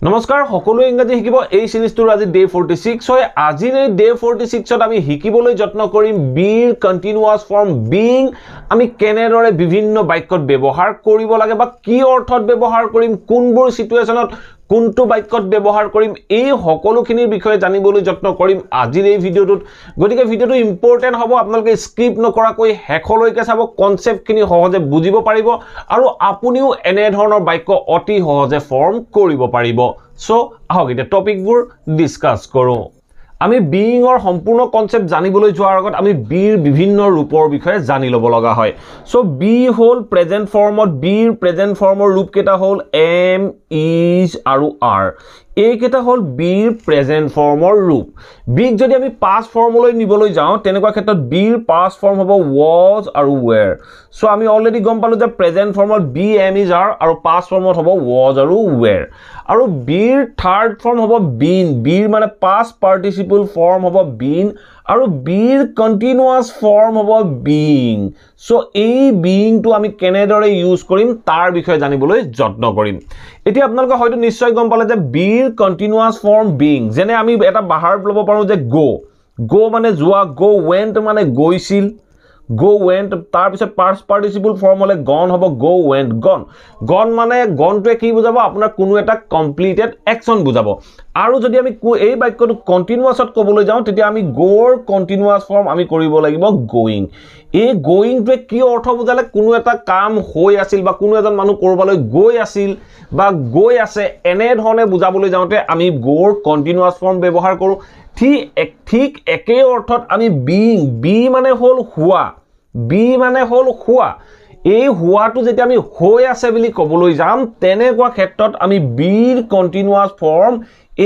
নমস্কাৰ সকলোৱে ইংৰাজী শিকিব এই সিৰিজটোৰ আজি ডে 46 হয় আজিৰ এই ডে 46 ত আমি শিকিবলৈ যত্ন কৰিম বিৰ কন্টিনিউয়াস ফৰ্ম বিং আমি কেনেদৰে বিভিন্ন বাক্যত ব্যৱহাৰ কৰিব লাগে বা কি অৰ্থত ব্যৱহাৰ কৰিম কোনবোৰ সিচুৱেচনত কোনটো বাক্যত ব্যৱহাৰ কৰিম এই সকলোখিনিৰ বিষয়ে জানিবলৈ যত্ন কৰিম আজিৰ এই ভিডিওটোত গতিকে ভিডিওটো ইম্পৰ্টেন্ট হ'ব আপোনালোকে স্কিপ নকৰাকৈ হেকলৈকে চাব কনসেপ্টখিনি সহজে বুজিব পাৰিব আৰু আপুনিও এনে ধৰণৰ বাক্য অতি সহজে ফৰ্ম কৰিব পাৰিব সো আহক এটা টপিকবোৰ ডিসকাস কৰো আমি বিং অৰ সম্পূৰ্ণ কনসেপ্ট জানিবলৈ যোৱাৰ আগত আমি বিৰ বিভিন্ন ৰূপৰ বিষয়ে জানি লব লগা হয় সো বি হল প্ৰেজেন্ট ফৰ্মত বিৰ প্ৰেজেন্ট ফৰ্মৰ ৰূপ কেটা হল এম ইজ আৰু আৰ এই কেটা হল বিৰ প্ৰেজেন্ট ফৰ্মৰ ৰূপ বিক যদি আমি পাস্ট ফৰ্মলৈ নিবলৈ যাওঁ তেনেকুৱা ক্ষেত্ৰত বিৰ পাস্ট ফৰ্ম হ'ব was আৰু were সো আমি অলৰেডি গম পালো যে প্ৰেজেন্ট ফৰ্মত বি এম ইজ আৰ আৰু পাস্ট ফৰ্মত হ'ব was আৰু were আৰু বিৰ থাৰ্ড ফৰ্ম হ'ব been বিৰ মানে পাস্ট পাৰ্টিসিপল ফৰ্ম হ'ব been আৰু বিৰ কন্টিনিউয়াস ফৰ্ম হ'ব being সো এই being টো আমি কেনেদৰে ইউজ কৰিম তাৰ বিষয়ে জানিবলৈ যত্ন কৰিম এতিয়া আপোনালোকে হয়তো নিশ্চয় গম পালে যে বিৰ কন্টিনিউয়াস ফৰ্ম being যেনে আমি এটা বাহাৰ ল'ব পাৰো যে go মানে যোৱা go went মানে গৈছিল go went তাৰ পিছত past participle form হলে gone হ'ব go went gone মানে gone টোৱে কি বুজাব আপোনাৰ কোনো এটা completed action বুজাব আৰু যদি আমি এই বাক্যটো কন্টিনিউয়াসত ক'বলৈ যাওঁ তেতিয়া আমি go ৰ কন্টিনিউয়াস ফৰ্ম আমি কৰিব লাগিব going এই going টোৱে কি অৰ্থ বুজালে কোনো এটা কাম হৈ আছিল বা কোনো এজন মানুহ কৰবালৈ গৈ আছিল বা গৈ আছে এনে ধৰণে বুজাবলৈ যাওঁতে আমি go ৰ কন্টিনিউয়াস ফৰ্ম ব্যৱহাৰ কৰো ঠিক একে অৰ্থত আমি being বি মানে হল হোৱা এই হোৱাটো যেতিয়া আমি হৈ আছে বুলি ক'বলৈ যাম তেনেকুৱা ক্ষেত্ৰত আমি বিৰ কন্টিনিউয়াস ফৰ্ম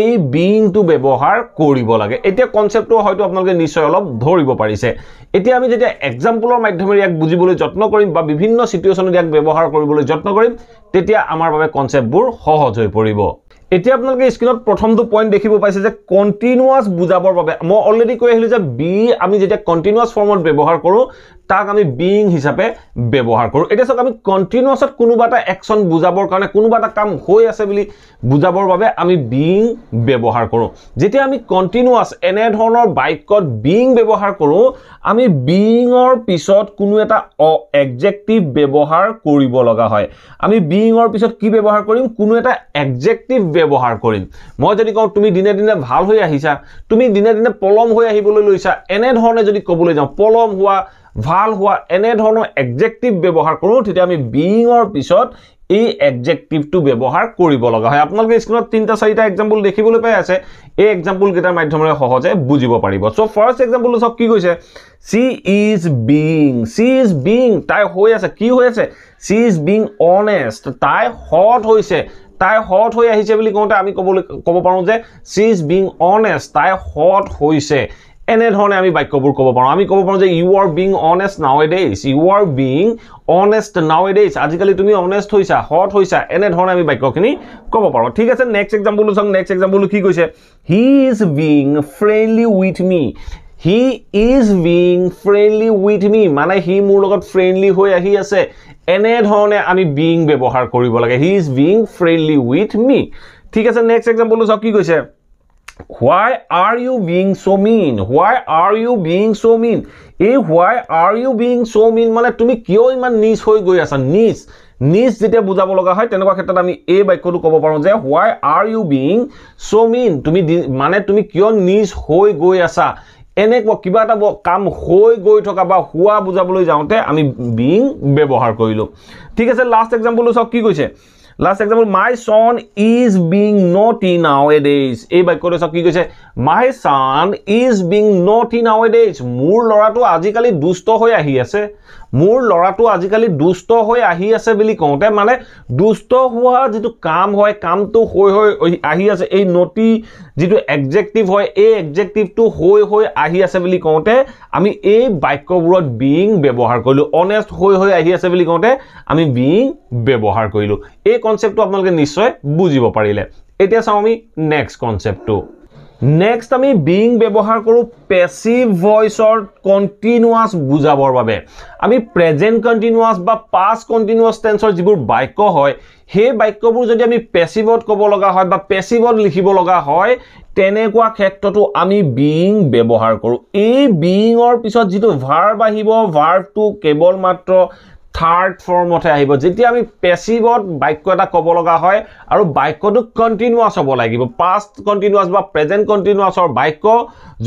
এই being টো ব্যৱহাৰ কৰিব লাগে এতিয়া কনসেপ্টটো হয়তো আপোনালোকে নিশ্চয় অলপ ধৰিব পাৰিছে এতিয়া আমি যেতিয়া এক্সাম্পলৰ মাধ্যমেৰে ইয়াক বুজিবলৈ যত্ন কৰিম বা বিভিন্ন সিচুৱেচনত ইয়াক ব্যৱহাৰ কৰিবলৈ যত্ন কৰিম তেতিয়া আমাৰ বাবে কনসেপ্টবোৰ সহজ হৈ পৰিব এতিয়া আপোনালোকে স্ক্ৰিনত প্ৰথমটো পইণ্ট দেখিব পাইছে যে কন্টিনিউয়াস বুজাবৰ বাবে মই অলৰেডি কৈ আহিলো যে বি আমি যেতিয়া কন্টিনিউয়াস ফৰ্মত ব্যৱহাৰ কৰো তাক আমি বিং হিচাপে ব্যৱহাৰ কৰো এটা সক আমি কন্টিনিউয়াসত কোনোবা এটা একচন বুজাবৰ কাৰণে কোনোবা এটা কাম হৈ আছে বুলি বুজাবৰ বাবে আমি বিং ব্যৱহাৰ কৰো যেতিয়া আমি কন্টিনিউয়াস এনে ধৰণৰ বাক্যত বিং ব্যৱহাৰ কৰো আমি বিংৰ পিছত কোনো এটা এডজেক্টিভ ব্যৱহাৰ কৰিব লগা হয় আমি বিংৰ পিছত কি ব্যৱহাৰ কৰিম কোনো এটা এডজেক্টিভ ব্যৱহাৰ কৰিম মই যদি কওঁ তুমি দিনে দিনে ভাল হৈ আহিছা তুমি দিনে দিনে পলম হৈ আহিবলৈ লৈছা এনে ধৰণে যদি ক'বলৈ যাওঁ পলম হোৱা ভাল হোৱা এনে ধৰণৰ এডজেক্টিভ ব্যৱহাৰ কৰো তেতিয়া আমি বিংৰ পিছত এই এডজেক্টিভটো ব্যৱহাৰ কৰিব লগা হয় আপোনালোকে স্ক্ৰিনত তিনটা চাৰিটা এক্সাম্পল দেখিবলৈ পাই আছে এই এক্সাম্পল কেইটাৰ মাধ্যমেৰে সহজে বুজিব পাৰিব সো ফাৰ্স্ট এক্সাম্পলটো সব কি কৈছে she is being তাই হৈ আছে কি হৈ আছে she is being honest তাই হট হৈছে তাই হট হৈ আহিছে বুলি কওঁতে আমি ক'ব পাৰো যে she is being honest তাই হট হৈছে এনে ধৰণে আমি বাক্যবোৰ ক'ব পাৰো আমি ক'ব পাৰো যে you are being honest nowadays আজিকালি তুমি honest হৈছা হট হৈছা এনে ধৰণে আমি বাক্যখিনি ক'ব পাৰো ঠিক আছে নেক্সট এক্সাম্পলটো চাওক নেক্সট এক্সাম্পলটো কি কৈছে he is being friendly with me মানে হি মোৰ লগত ফ্ৰেন্ডলি হৈ আহি আছে এনে ধৰণে আমি being ব্যৱহাৰ কৰিব লাগে he is being friendly with me ঠিক আছে নেক্সট এক্সাম্পলটো চাওক কি কৈছে why are you being so mean এই why are you being so mean মানে তুমি কিয় ইমান নিচ হৈ গৈ আছা নিচ যেতিয়া বুজাব লগা হয় তেনেকুৱা ক্ষেত্ৰত আমি এই বাক্যটো ক'ব পাৰো যে why are you being so mean তুমি কিয় নিচ হৈ গৈ আছা এনেকুৱা কিবা এটা কাম হৈ গৈ থকা বা হোৱা বুজাবলৈ যাওঁতে আমি being ব্যৱহাৰ কৰিলো ঠিক আছে লাষ্ট এক্সাম্পলটো চাওক কি কৈছে Last example, my son is being naughty nowadays. এই বাক্যটো সব কি কৈছে my son is being naughty nowadays. মোৰ লৰাটো আজিকালি দুষ্ট হৈ আহি আছে বুলি কওঁতে মানে দুষ্ট হোৱা যেটো কাম হয় কামটো হৈ আহি আছে এই naughty যেটো এডজেক্টিভ হয় এই এডজেক্টিভটো হৈ আহি আছে বুলি কওঁতে আমি এই বাক্যবোৰত being ব্যৱহাৰ কৰিলো honest হৈ আহি আছে বুলি কওঁতে আমি being ব্যৱহাৰ কৰিলো এই কনসেপ্টটো আপোনালোকে নিশ্চয় বুজিব পাৰিলে এতিয়া চাও আমি নেক্সট কনসেপ্টটো নেক্সট আমি বিং ব্যৱহাৰ কৰোঁ পেছিভ ভইচৰ কণ্টিনিউৱাছ বুজাবৰ বাবে আমি প্ৰেজেণ্ট কণ্টিনিউৱাছ বা পাষ্ট কণ্টিনিউৱাছ টেন্সৰ যিবোৰ বাক্য হয় সেই বাক্যবোৰ যদি আমি পেছিভত ক'ব লগা হয় বা পেছিভত লিখিব লগা হয় তেনেকুৱা ক্ষেত্ৰতো আমি বিং ব্যৱহাৰ কৰোঁ এই বিঙৰ পিছত যিটো ভাৰ্ব আহিব ভাৰ্বটো কেৱল মাত্ৰ থাৰ্ড ফৰ্মতে আহিব যেতিয়া আমি পেছিভত বাক্য এটা ক'ব লগা হয় আৰু বাক্যটো কণ্টিনিউৱাছ হ'ব লাগিব পাষ্ট কণ্টিনিউৱাছ বা প্ৰেজেণ্ট কণ্টিনিউৱাছৰ বাক্য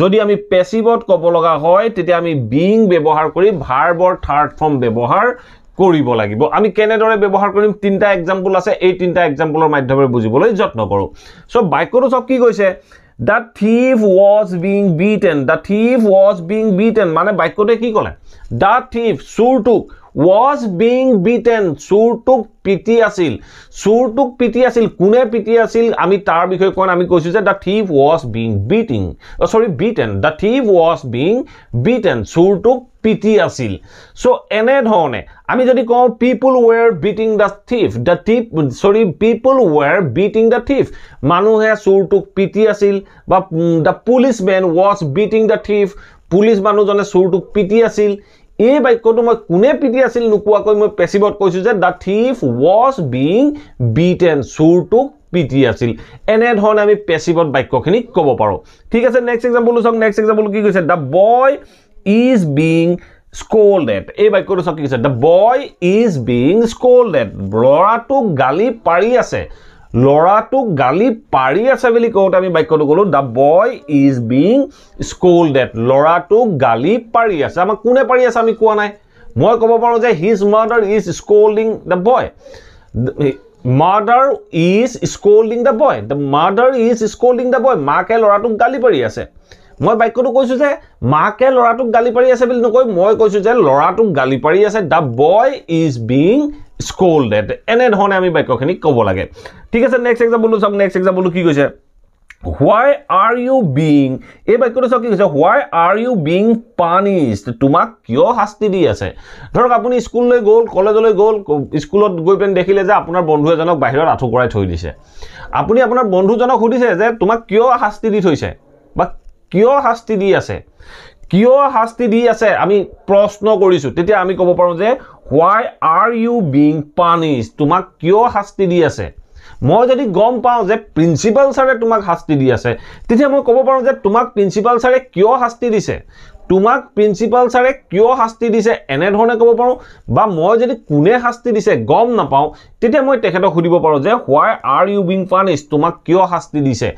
যদি আমি পেছিভত ক'ব লগা হয় তেতিয়া আমি বিং ব্যৱহাৰ কৰি ভাৰ্বৰ থাৰ্ড ফৰ্ম ব্যৱহাৰ কৰিব লাগিব আমি কেনেদৰে ব্যৱহাৰ কৰিম তিনটা এক্সাম্পল আছে এই তিনটা এক্সাম্পলৰ মাধ্যমেৰে বুজিবলৈ যত্ন কৰোঁ সো বাক্যটো সব কি কৈছে The thief was being beaten. The thief was being beaten. মানে বাক্যতে কি ক'লে The thief চোৰটোক was being beaten. চোৰটোক পিটি আছিল চোৰটোক পিটি আছিল কোনে পিটি আছিল আমি তাৰ বিষয়ে কোন আমি কৈছো যে The thief was being beaten. beaten. The thief was being beaten. চোৰটোক পিটি আছিল সো এনে ধৰণে আমি যদি কওঁ people were beating the thief people were beating the thief মানুহে চোৰটোক পিটি আছিল বা the policeman was beating the thief police মানুহজনে চোৰটোক পিটি আছিল এই বাক্যটো মই কোনে পিটি আছিল নোকোৱাকৈ মই পেছিভত কৈছো যে the thief was being beaten চোৰটোক পিটি আছিল এনে ধৰণে আমি পেছিভত বাক্যখিনি ক'ব পাৰো ঠিক আছে নেক্সট এক্সাম্পল চাওক নেক্সট এক্সাম্পল কি কৈছে the boy is being scolded এই বাক্যটো চাওক কি কৈছে the boy is being scolded লৰাটোক গালি পাৰি আছে লৰাটোক গালি পাৰি আছে বুলি কওঁতে আমি বাক্যটো ক'লো the boy is being scolded লৰাটোক গালি পাৰি আছে আমাক কোনে পাৰি আছে আমি কোৱা নাই মই ক'ব পাৰো যে his mother is scolding the boy mother is scolding the boy the mother is scolding the boy মাকে লৰাটোক গালি পাৰি আছে মই বাক্যটো কৈছো যে মাকে লৰাটোক গালি পাৰি আছে বুলি নকৈ মই কৈছো যে লৰাটোক গালি পাৰি আছে the boy is being scolded এনে ধৰণে আমি বাক্যখিনি ক'ব লাগে ঠিক আছে নেক্সট এক্সাম্পল চাওক নেক্সট এক্সাম্পল কি কৈছে why are you being এই বাক্যটো চাওক কি কৈছে why are you being punished তোমাক কিয় শাস্তি দি আছে ধৰক আপুনি স্কুললৈ গ'ল কলেজলৈ গ'ল স্কুলত গৈ পেন দেখিলে যে আপোনাৰ বন্ধু এজনক বাহিৰত আঁঠু কৰাই থৈ দিছে আপুনি আপোনাৰ বন্ধুজনক সুধিছে যে তোমাক কিয় শাস্তি দি থৈছে বা কিয় শাস্তি দি আছে আমি প্ৰশ্ন কৰিছো তেতিয়া আমি ক'ব পাৰো যে why are you being punished তোমাক কিয় শাস্তি দি আছে মই যদি গম পাওঁ যে প্ৰিন্সিপাল ছাৰে তোমাক শাস্তি দি আছে তেতিয়া মই ক'ব পাৰো যে তোমাক প্ৰিন্সিপাল ছাৰে কিয় শাস্তি দিছে তোমাক প্ৰিন্সিপাল ছাৰে কিয় শাস্তি দিছে এনে ধৰণে ক'ব পাৰো বা মই যদি কোনে শাস্তি দিছে গম নাপাওঁ তেতিয়া মই তেখেতক সুধিব পাৰো যে why are you being punished তোমাক কিয় শাস্তি দিছে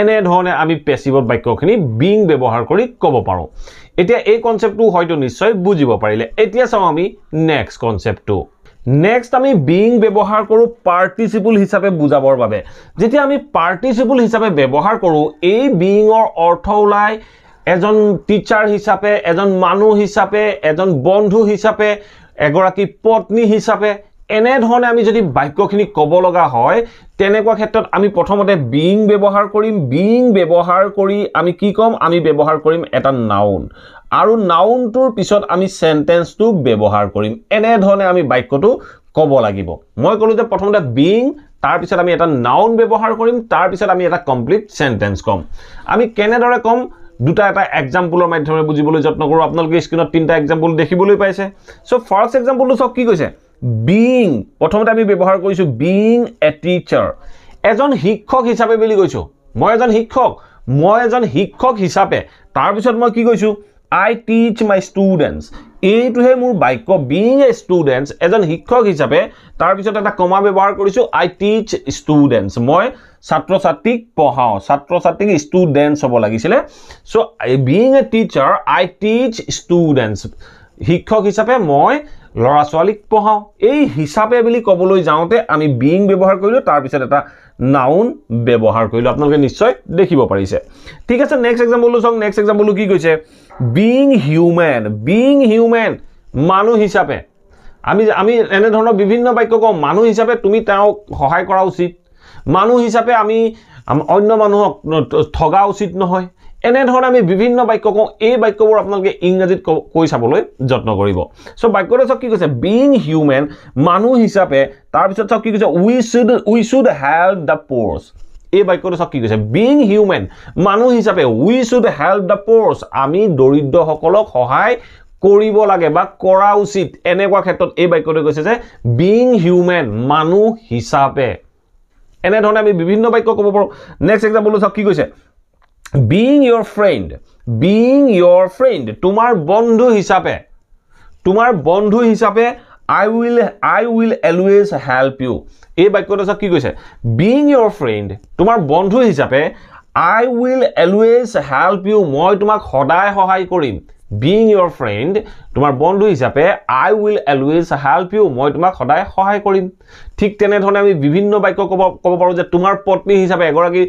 এনে ধৰণে আমি পেছিভত বাক্যখিনি বিং ব্যৱহাৰ কৰি ক'ব পাৰো এতিয়া এই কনসেপ্টটো হয়তো নিশ্চয় বুজিব পাৰিলে এতিয়া চাও আমি নেক্সট কনসেপ্টটো নেক্সট আমি বিং ব্যৱহাৰ কৰো পাৰ্টিসিপল হিচাপে বুজাবৰ বাবে যেতিয়া আমি পাৰ্টিসিপল হিচাপে ব্যৱহাৰ কৰো এই বিংৰ অৰ্থ ওলাই এজন টিচাৰ হিচাপে এজন মানুহ হিচাপে এজন বন্ধু হিচাপে এগৰাকী পত্নী হিচাপে এনে ধৰণে আমি যদি বাক্যখিনি ক'ব লগা হয় তেনেকুৱা ক্ষেত্ৰত আমি প্ৰথমতে বিং ব্যৱহাৰ কৰিম বিং ব্যৱহাৰ কৰি আমি কি কম আমি ব্যৱহাৰ কৰিম এটা নাউন আৰু নাউনটোৰ পিছত আমি সেন্টেন্সটো ব্যৱহাৰ কৰিম এনে ধৰণে আমি বাক্যটো ক'ব লাগিব মই ক'লো যে প্ৰথমতে বিং তাৰ পিছত আমি এটা নাউন ব্যৱহাৰ কৰিম তাৰ পিছত আমি এটা কমপ্লিট সেন্টেন্স কম আমি কেনেদৰে কম দুটা এটা এক্সাম্পলৰ মাধ্যমেৰে বুজিবলৈ যত্ন কৰোঁ আপোনালোকে স্ক্ৰিনত তিনটা এক্সাম্পল দেখিবলৈ পাইছে সো ফাৰ্স্ট এক্সাম্পলটো চাওক কি কৈছে বিং প্ৰথমতে আমি ব্যৱহাৰ কৰিছো বিং এ টিচাৰ এজন শিক্ষক হিচাপে বুলি কৈছো মই এজন শিক্ষক হিচাপে তাৰ পিছত মই কি কৈছো I teach my students এইটোহে মোৰ বাক্য being a students এজন শিক্ষক হিচাপে তাৰ পিছত এটা কমা ব্যৱহাৰ কৰিছো I teach students মই ছাত্ৰ ছাত্ৰীক পঢ়াও ছাত্ৰ ছাত্ৰীক students হ'ব লাগিছিলে so being a teacher I teach students শিক্ষক হিচাপে মই লৰা ছোৱালীক পঢ়াও এই হিচাপে বুলি ক'বলৈ যাওঁতে আমি বিং ব্যৱহাৰ কৰিলো তাৰ পিছত এটা নাউন ব্যৱহাৰ কৰিলো আপোনালোকে নিশ্চয় দেখিব পাৰিছে ঠিক আছে নেক্সট এক্সাম্পলটো চাওক নেক্সট এক্সাম্পলটো কি কৈছে being human মানুহ হিচাপে আমি এনে ধৰণৰ বিভিন্ন বাক্য কওঁ মানুহ হিচাপে তুমি তাওক সহায় কৰা উচিত মানুহ হিচাপে আমি অন্য মানুহক ঠগা উচিত নহয় এনে ধৰণে আমি বিভিন্ন বাক্য কওঁ এই বাক্যবোৰ আপোনালোকে ইংৰাজীত কৈ চাবলৈ যত্ন কৰিব সো বাক্যটো চাওক কি কৈছে being human মানুহ হিচাপে তাৰ পিছত চাওক কি কৈছে we should help the poor এই বাক্যটো সব কি কৈছে being human মানুহ হিচাপে we should help the poor আমি দৰিদ্ৰসকলক সহায় কৰিব লাগে বা কৰা উচিত এনেকুৱা ক্ষেত্ৰত এই বাক্যটো কৈছে যে being human মানুহ হিচাপে এনে ধৰণে আমি বিভিন্ন বাক্য ক'ব পাৰো নেক্সট এক্সাম্পল সব কি কৈছে being your friend তোমাৰ বন্ধু হিচাপে I will always help you এই বাক্যটো সব কি কৈছে being your friend তোমাৰ বন্ধু হিচাপে I will always help you মই তোমাক সদায় সহায় কৰিম being your friend তোমাৰ বন্ধু হিচাপে I will always help you মই তোমাক সদায় সহায় কৰিম ঠিক তেনে ধৰণে আমি বিভিন্ন বাক্য ক'ব পাৰো যে তোমাৰ পত্নী হিচাপে এগৰাকী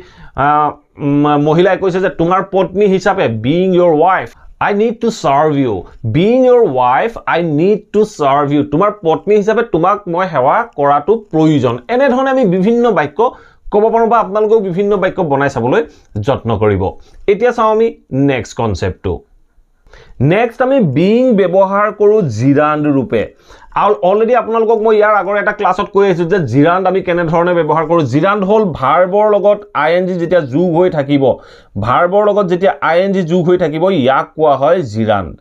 মহিলাই কৈছে যে তোমাৰ পত্নী হিচাপে being your wife I need to serve you being your wife I need to serve you তোমাৰ পত্নী হিচাপে তোমাক মই সেৱা কৰাটো প্ৰয়োজন এনে ধৰণে আমি বিভিন্ন বাক্য ক'ব পাৰো বা আপোনালোকক বিভিন্ন বাক্য বনাই চাবলৈ যত্ন কৰিব এতিয়া চাও আমি নেক্সট কনসেপ্টটো নেক্সট আমি being ব্যৱহাৰ কৰো জিৰান্ড ৰূপে অলৰেডি আপোনালোকক মই ইয়াৰ আগৰ এটা ক্লাছত কৈ আছো যে জিৰান্ড আমি কেনে ধৰণে ব্যৱহাৰ কৰো জিৰান্ড হল ভাৰ্বৰ লগত ing যেতিয়া যোগ হৈ থাকিব ভাৰ্বৰ লগত যেতিয়া ing যোগ হৈ থাকিব ইয়াক কোৱা হয় জিৰান্ড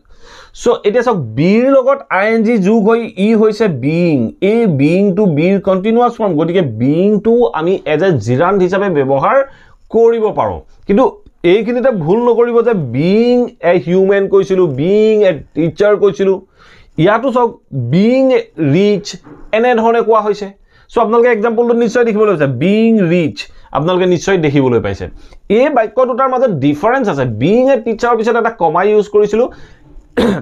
সো এতিয়া সব বিৰ লগত ing যোগ হৈ ই হৈছে being এই being টু বিৰ কন্টিনিউয়াস ফৰ্ম গতিকে being টু আমি এজ এ জিৰান্ড হিচাপে ব্যৱহাৰ কৰিব পাৰো কিন্তু এইখিনিতে ভুল নকৰিব যে being a human কৈছিলো being a teacher কৈছিলো ইয়াতো সব being rich এনে ধৰণে কোৱা হৈছে সো আপোনালোকে এক্সাম্পলটো নিশ্চয় দেখিবলৈ পাইছে being rich আপোনালোকে নিশ্চয় দেখিবলৈ পাইছে এই বাক্য দুটাৰ মাজত ডিফাৰেন্স আছে being a teacher পিছত এটা কমা ইউজ কৰিছিলো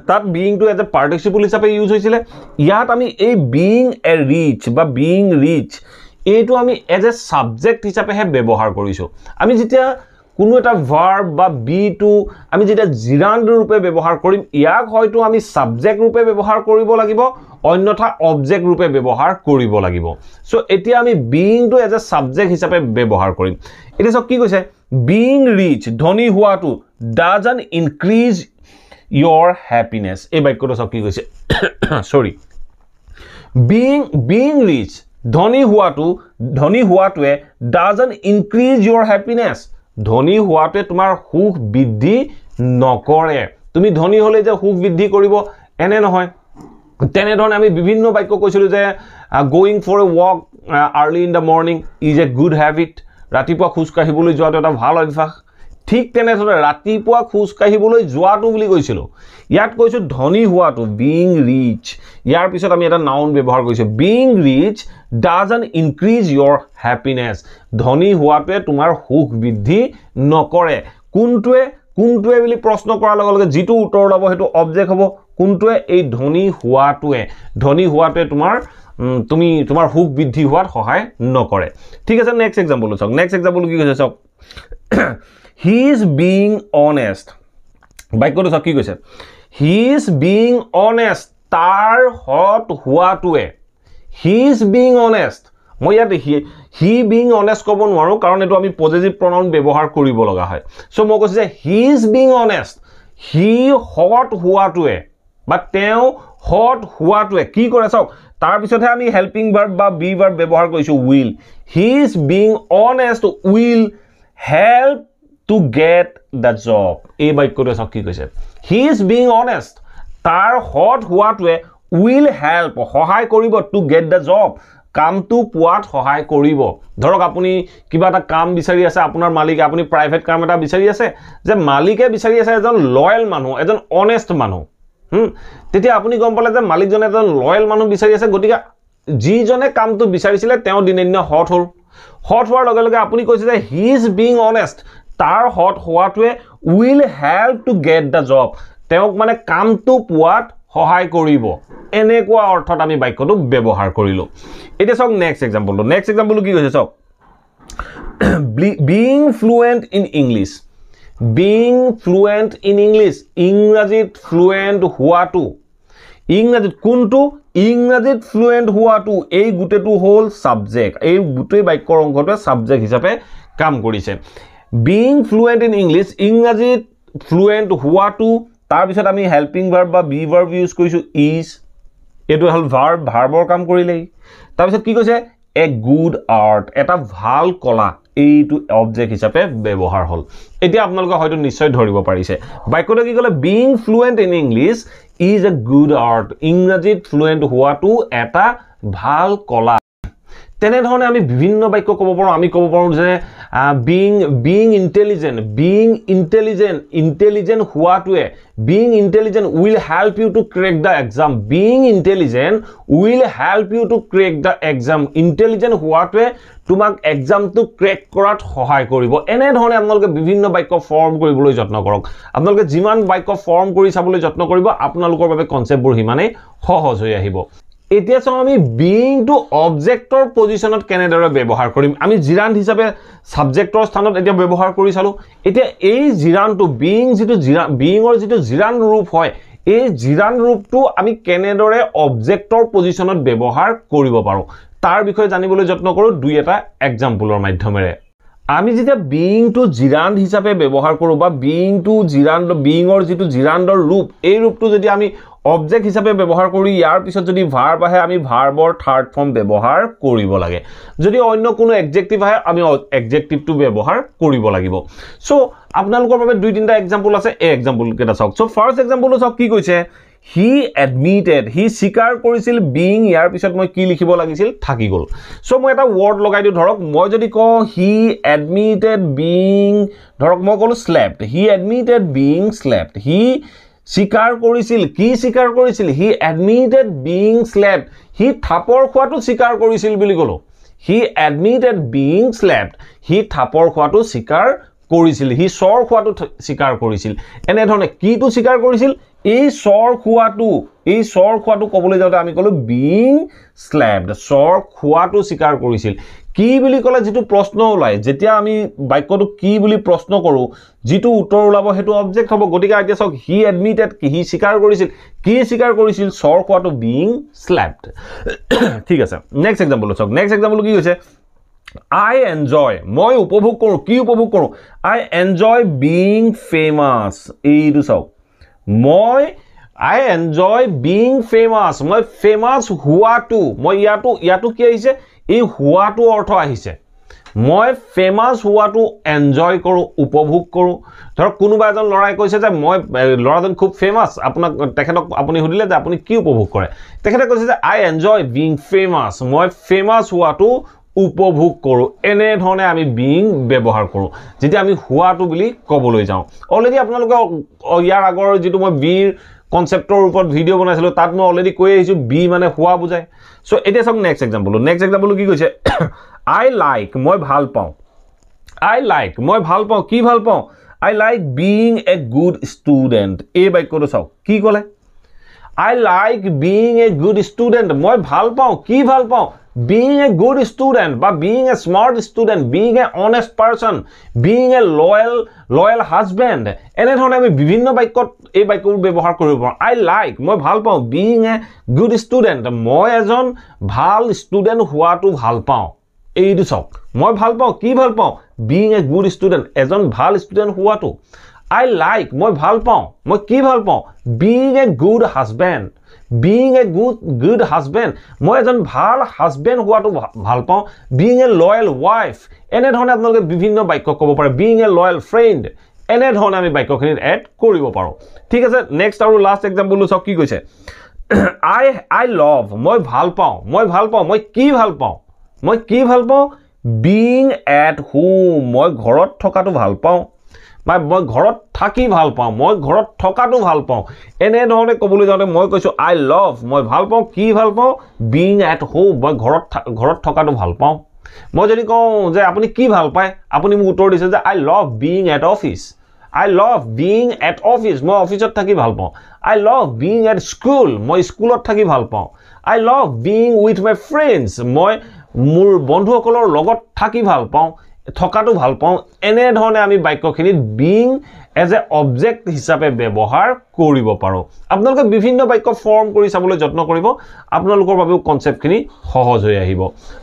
তাত being to as A participle হিচাপে ইউজ হৈছিলে ইয়াত আমি এই being a rich বা being rich এইটো আমি এজ এ সাবজেক্ট হিচাপে হে ব্যৱহাৰ কৰিছো আমি যেতিয়া কোনো এটা ভাৰ্ব বা বি টু আমি যেটা জিৰান্ড ৰূপে ব্যৱহাৰ কৰিম ইয়াক হয়তো আমি সাবজেক্ট ৰূপে ব্যৱহাৰ কৰিব লাগিব অন্যথা অবজেক্ট ৰূপে ব্যৱহাৰ কৰিব লাগিব সো এতিয়া আমি being to as a subject হিচাপে ব্যৱহাৰ কৰিম এটা সব কি কৈছে being rich ধনী হোৱাটো doesn't increase your happiness এই বাক্যটো সব কি কৈছে সৰি being rich ধনী হোৱাটোৱে doesn't increase your happiness ধনী হোৱাতে তোমাৰ সুখ বৃদ্ধি নকৰে তুমি ধনী হলে যে সুখ বৃদ্ধি কৰিব এনে নহয় তেনে ধৰণে আমি বিভিন্ন বাক্য কৈছিলো যে going for a walk early in the morning is a good habit ৰাতিপুৱা খোজ কাঢ়িবলৈ যোৱাটো এটা ভাল অভ্যাস ঠিক তেনে ধৰণে ৰাতিপুৱা খোজ কাঢ়িবলৈ যোৱাটো বুলি কৈছিলো ইয়াত কৈছো ধনী হোৱাটো being rich ইয়াৰ পিছত আমি এটা নাউন ব্যৱহাৰ কৰিছো being rich doesn't increase your happiness ধনী হোৱাটোৱে তোমাৰ সুখ বৃদ্ধি নকৰে কোনটোৱে বুলি প্ৰশ্ন কৰাৰ লগে লগে যেটো উত্তৰ লব হেতু অবজেক্ট হ'ব কোনটোৱে এই ধনী হোৱাটোৱে তোমাৰ সুখ বৃদ্ধি হোৱাত সহায় নকৰে ঠিক আছে নেক্সট এক্সাম্পল চাওক নেক্সট এক্সাম্পল কি কৈছে চাওক he is being honest বাক্যটো চাওক কি কৈছে he is being honest তাৰ হট হোৱাটোৱে he is being honest মই ইয়াত he being honest ক'ব নোৱাৰো কাৰণ এটো আমি পজিটিভ প্ৰনাউন ব্যৱহাৰ কৰিব লগা হয় সো মই কৈছো যে he is being honest he hot হোৱাটোৱে বা তেওঁ হট হোৱাটোৱে কি কৰে চাওক তাৰ পিছতহে আমি হেল্পিং ভাৰ্ব বা বি ভাৰ্ব ব্যৱহাৰ কৰিছো will he is being honest will help to get the job এই বাক্যটো চাওক কি কৈছে he is being honest তাৰ হট হোৱাটোৱে will help সহায় কৰিব to get the job কামটো পোৱাত সহায় কৰিব ধৰক আপুনি কিবা এটা কাম বিচাৰি আছে আপোনাৰ মালিকে আপুনি প্ৰাইভেট কাম এটা বিচাৰি আছে যে মালিকে বিচাৰি আছে এজন লয়াল মানুহ এজন অনেষ্ট মানুহ তেতিয়া আপুনি গম পালে যে মালিকজনে এজন লয়াল মানুহ বিচাৰি আছে গতিকে যিজনে কামটো বিচাৰিছিলে তেওঁ দিনেদিনে হট হোৱাৰ লগে লগে আপুনি কৈছে যে he is being honest তাৰ হট হোৱাটোৱে will help to get the job তেওঁক মানে কামটো পোৱাত সহায় কৰিব এনেকুৱা অৰ্থত আমি বাক্যটো ব্যৱহাৰ কৰিলো এটা চাওক নেক্সট এক্সাম্পল কি কৈছে চাওক being fluent in English ইংৰাজীত ফ্লুৱেন্ট হোৱাটো ইংৰাজীত কোনটো ইংৰাজীত ফ্লুৱেন্ট হোৱাটো এই গুটেটো হল সাবজেক্ট এই গুটে বাক্যৰ অংশটো সাবজেক্ট হিচাপে কাম কৰিছে being fluent in English ইংৰাজীত ফ্লুৱেন্ট হোৱাটো তাৰ পিছত আমি হেল্পিং ভাৰ্ব বা বি ভাৰ্ব ইউজ কৰিছো is এটো হল ভাৰ্বৰ কাম কৰিলেই তাৰ পিছত কি কৈছে a good art এটা ভাল কলা এইটো অবজেক্ট হিচাপে ব্যৱহাৰ হল এতিয়া আপোনালোকে হয়তো নিশ্চয় ধৰিব পাৰিছে বাক্যটো কি ক'লে being fluent in English is a good art ইংৰাজীত ফ্লুয়েন্ট হোৱাটো এটা ভাল কলা তেনে ধৰণে আমি বিভিন্ন বাক্য ক'ব পাৰো আমি ক'ব পাৰো যে being intelligent হোৱাটোৱে being intelligent will help you to crack the exam being intelligent will help you to crack the exam intelligent হোৱাটোৱে তোমাক এক্সামটো ক্ৰেক কৰাত সহায় কৰিব এনে ধৰণে আপোনালোকে বিভিন্ন বাক্য ফৰ্ম কৰিবলৈ যত্ন কৰক আপোনালোকে যিমান বাক্য ফৰ্ম কৰি চাবলৈ যত্ন কৰিব আপোনালোকৰ বাবে কনসেপ্টবোৰ হিমানে সহজ হৈ আহিব এতিয়া চাও আমি being to objector পজিশনত কেনেদৰে ব্যৱহাৰ কৰিম আমি জিৰান্ড হিচাপে সাবজেক্টৰ স্থানত এতিয়া ব্যৱহাৰ কৰি চালো এতিয়া এই জিৰান্ডটো beingৰ যেটো জিৰান্ড ৰূপ হয় এই জিৰান্ড ৰূপটো আমি কেনেদৰে অবজেক্টৰ পজিশনত ব্যৱহাৰ কৰিব পাৰো তাৰ বিষয়ে জানিবলৈ যত্ন কৰো দুই এটা এক্সাম্পলৰ মাধ্যমেৰে আমি যেতিয়া being to জিৰান্ড হিচাপে ব্যৱহাৰ কৰো বা being to beingৰ যেটো জিৰান্ডৰ ৰূপ এই ৰূপটো যদি আমি অবজেক্ট হিচাপে ব্যৱহাৰ কৰি ইয়াৰ পিছত যদি ভাৰ্ব আহে আমি ভাৰ্বৰ থাৰ্ড ফৰ্ম ব্যৱহাৰ কৰিব লাগে যদি অন্য কোনো এডজেক্টিভ আহে আমি এডজেক্টিভটো ব্যৱহাৰ কৰিব লাগিব সো আপোনালোকৰ বাবে দুই তিনটা এক্সাম্পল আছে এই এক্সাম্পল কেটা চাওক সো ফাৰ্স্ট এক্সাম্পলটো চাওক কি কৈছে হি এডমিটেড হি স্বীকাৰ কৰিছিল বিং ইয়াৰ পিছত মই কি লিখিব লাগিছিল থাকি গল সো মই এটা ওয়ার্ড লগাই দিও ধৰক মই যদি কওঁ হি এডমিটেড বিং ধৰক মই কলো স্লেপ্ট হি এডমিটেড বিং স্লেপ্ট হি স্বীকাৰ কৰিছিল কি স্বীকাৰ কৰিছিল হি এডমিটেড বিং স্লেপ্ট হি থাপৰ খোৱাটো স্বীকাৰ কৰিছিল বুলি কলো হি এডমিটেড বিং স্লেপ্ট হি থাপৰ খোৱাটো স্বীকাৰ কৰিছিল হি সৰ খোৱাটো স্বীকাৰ কৰিছিল এনে ধৰণে কিটো স্বীকাৰ কৰিছিল এই সৰ খোৱাটো কবলৈ যাওঁতে আমি কলো বিং স্লেপ্ট সৰ খোৱাটো স্বীকাৰ কৰিছিল কি বুলি কলে যেটো প্ৰশ্ন ওলাই যেতিয়া আমি বাক্যটো কি বুলি প্ৰশ্ন কৰো যেটো উত্তৰ ওলাব হেতু অবজেক্ট হ'ব গতিকে এতিয়া চাওক হি এডমিটেড হি স্বীকাৰ কৰিছিল কি স্বীকাৰ কৰিছিল সৰ খোৱাটো বিং স্লেপ্ট ঠিক আছে নেক্সট এক্সাম্পল চাওক নেক্সট এক্সাম্পল কি হৈছে I enjoy মই উপভোগ কৰো কি উপভোগ কৰো I enjoy being famous এইটো চাওক I enjoy being famous মই famous হোৱাটো মই ইয়াটো কি আহিছে এই হোৱাটো অৰ্থ আহিছে মই famous হোৱাটো এনজয় কৰো উপভোগ কৰো ধৰক কোনোবা এজন লৰাই কৈছে যে মই লৰাজন খুব famous আপোনাক তেখেতক আপুনি হুদিলে যে আপুনি কি উপভোগ কৰে তেখেতে কৈছে যে I enjoy being famous মই famous হোৱাটো উপভোগ কৰো এনে ধৰণে আমি being ব্যৱহাৰ কৰো যেতিয়া আমি হোৱাটো বুলি কবলৈ যাও অলৰেডি আপোনালোকে ইয়াৰ আগৰ যেটো মই বিৰ কনসেপ্টৰ ওপৰত ভিডিও বনাইছিলো তাত মই অলৰেডি কৈ আহিছো বি মানে হোৱা বুজায় সো এতিয়া সব নেক্সট এক্সাম্পল কি কৈছে I like মই ভাল পাওঁ কি ভাল পাওঁ I like being a good student এই বাক্যটো চাওক কি ক'লে I like being a good student মই ভাল পাওঁ কি ভাল পাওঁ being a good student বা being a smart student being a honest person being a loyal husband এনে ধৰণে আমি বিভিন্ন বাক্যত এই বাক্যবোৰ ব্যৱহাৰ কৰিব পাৰোঁ I like মই ভাল পাওঁ being a good student মই এজন ভাল ষ্টুডেন্ট হোৱাটো ভাল পাওঁ এইটো চাওক মই ভাল পাওঁ কি ভাল পাওঁ being a good student এজন ভাল ষ্টুডেন্ট হোৱাটো I like মই ভাল পাওঁ মই কি ভাল পাওঁ being a good husband মই এজন ভাল হাজবেন্ড হোৱাটো ভাল পাওঁ being a loyal wife এনে ধৰণে আপোনালোকে বিভিন্ন বাক্য ক'ব পাৰে being a loyal friend এনে ধৰণে আমি বাক্যখিনিত এড কৰিব পাৰো ঠিক আছে নেক্সট আৰু লাষ্ট এক্সাম্পলটো চাওক কি কৈছে I love মই ভাল পাওঁ মই কি ভাল পাওঁ being at home মই ঘৰত থকাটো ভাল পাওঁ মই ঘৰত থাকি ভাল পাওঁ মই ঘৰত থকাটো ভাল পাওঁ এনে ধৰণে ক'বলৈ যাওঁতে মই কৈছো I love মই ভাল পাওঁ কি ভাল পাওঁ being at home মই ঘৰত থকাটো ভাল পাওঁ মই যদি কওঁ যে আপুনি কি ভাল পায় আপুনি মোক উত্তৰ দিছে যে I love being at office মই অফিসত থাকি ভাল পাওঁ I love being at school মই স্কুলত থাকি ভাল পাওঁ I love being with my friends মই মোৰ বন্ধুসকলৰ লগত থাকি ভাল পাওঁ থকাটো ভাল পাওঁ এনে ধৰণে আমি বাক্যখিনিত being এজ এ অবজেক্ট হিচাপে ব্যৱহাৰ কৰিব পাৰোঁ আপোনালোকে বিভিন্ন বাক্য ফৰ্ম কৰি চাবলৈ যত্ন কৰিব আপোনালোকৰ বাবেও কনসেপ্টখিনি সহজ হৈ আহিব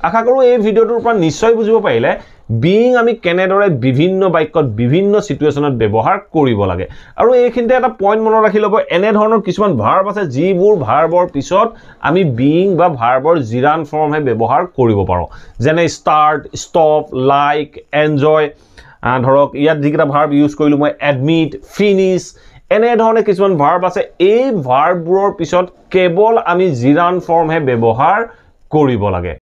আশা কৰোঁ এই ভিডিঅ'টোৰ পৰা নিশ্চয় বুজিব পাৰিলে being আমি কেনেদৰে বিভিন্ন বাক্যত বিভিন্ন সিচুৱেচনত ব্যৱহাৰ কৰিব লাগে আৰু এইখিনিতে এটা পইণ্ট মনত ৰাখি ল'ব এনে ধৰণৰ কিছুমান ভাৰ্ব আছে যিবোৰ ভাৰ্বৰ পিছত আমি being বা ভাৰ্বৰ জিৰান ফৰ্মহে ব্যৱহাৰ কৰিব পাৰোঁ যেনে start stop like enjoy ধৰক ইয়াত যিকেইটা ভাৰ্ব ইউজ কৰিলো মই admit finish এনে ধৰণে কিছুমান ভাৰ্ব আছে এই ভাৰ্ববোৰৰ পিছত কেৱল আমি জিৰান ফৰ্মহে ব্যৱহাৰ কৰিব লাগে